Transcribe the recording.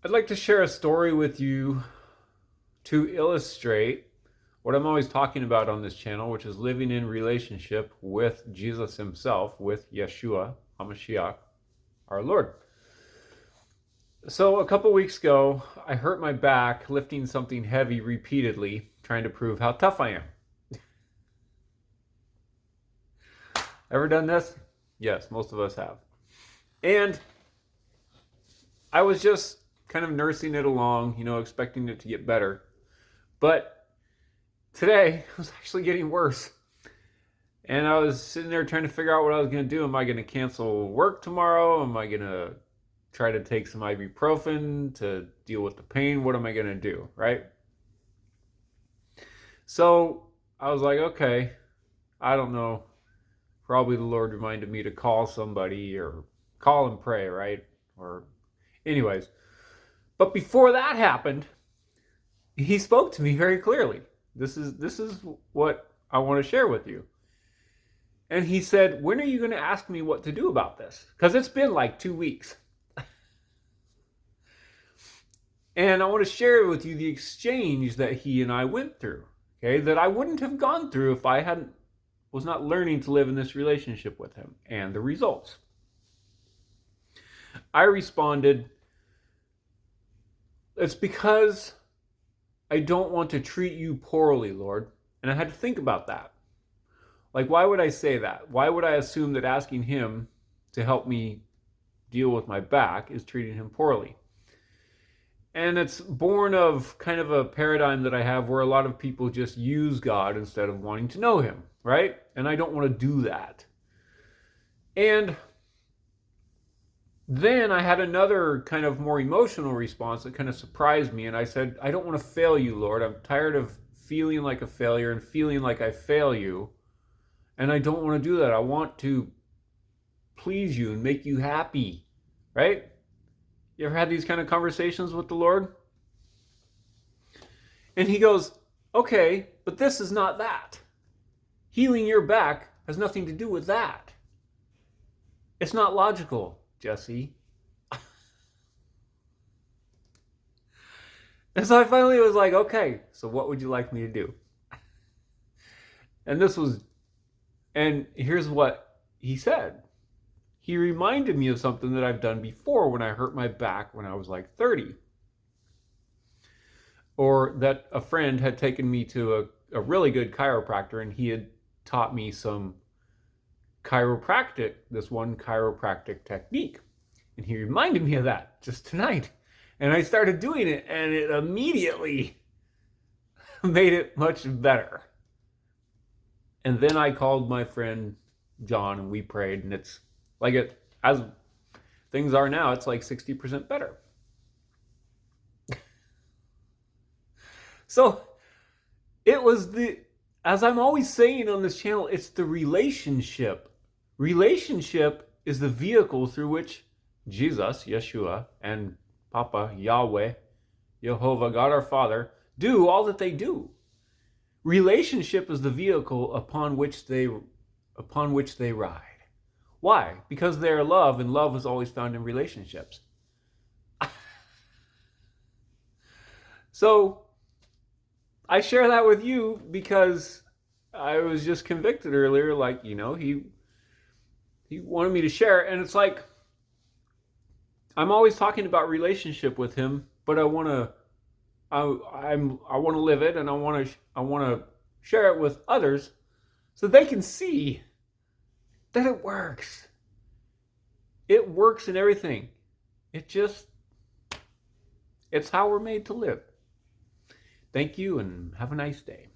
I'd like to share a story with you to illustrate what I'm always talking about on this channel, which is living in relationship with Jesus himself, with Yeshua, HaMashiach, our Lord. So a couple weeks ago, I hurt my back lifting something heavy repeatedly, trying to prove how tough I am. Ever done this? Yes, most of us have. And I was just kind of nursing it along, expecting it to get better. But today, it was actually getting worse. And I was sitting there trying to figure out what I was going to do. Am I going to cancel work tomorrow? Am I going to try to take some ibuprofen to deal with the pain? What am I going to do, right? So I was like, okay, I don't know. Probably the Lord reminded me to call somebody or call and pray, right? Or, anyways. But before that happened, he spoke to me very clearly. This is what I want to share with you. And he said, when are you going to ask me what to do about this? Because it's been like 2 weeks. And I want to share with you the exchange that he and I went through, okay, that I wouldn't have gone through if I was not learning to live in this relationship with him, and the results. I responded, it's because I don't want to treat you poorly, Lord. And I had to think about that. Like, why would I say that? Why would I assume that asking him to help me deal with my back is treating him poorly? And it's born of kind of a paradigm that I have where a lot of people just use God instead of wanting to know him, right? And I don't want to do that. And then I had another kind of more emotional response that kind of surprised me. And I said, I don't want to fail you, Lord. I'm tired of feeling like a failure and feeling like I fail you. And I don't want to do that. I want to please you and make you happy, right? You ever had these kind of conversations with the Lord? And he goes, okay, but this is not that. Healing your back has nothing to do with that. It's not logical, Jesse. And so I finally was like, okay, so what would you like me to do? And here's what he said. He reminded me of something that I've done before when I hurt my back when I was like 30. Or that a friend had taken me to a really good chiropractor and he had taught me this one chiropractic technique. And he reminded me of that just tonight. And I started doing it and it immediately made it much better. And then I called my friend John and we prayed, and it's like as things are now, it's like 60% better. So it was as I'm always saying on this channel, it's the relationship. Relationship is the vehicle through which Jesus, Yeshua, and Papa, Yahweh, Jehovah, God our Father, do all that they do. Relationship is the vehicle upon which they ride. Why? Because they are love, and love is always found in relationships. So I share that with you because I was just convicted earlier, like, he wanted me to share, and it's like I'm always talking about relationship with him, but I want to live it, and I want to share it with others so they can see that it works. It works in everything. It's how we're made to live. Thank you and have a nice day.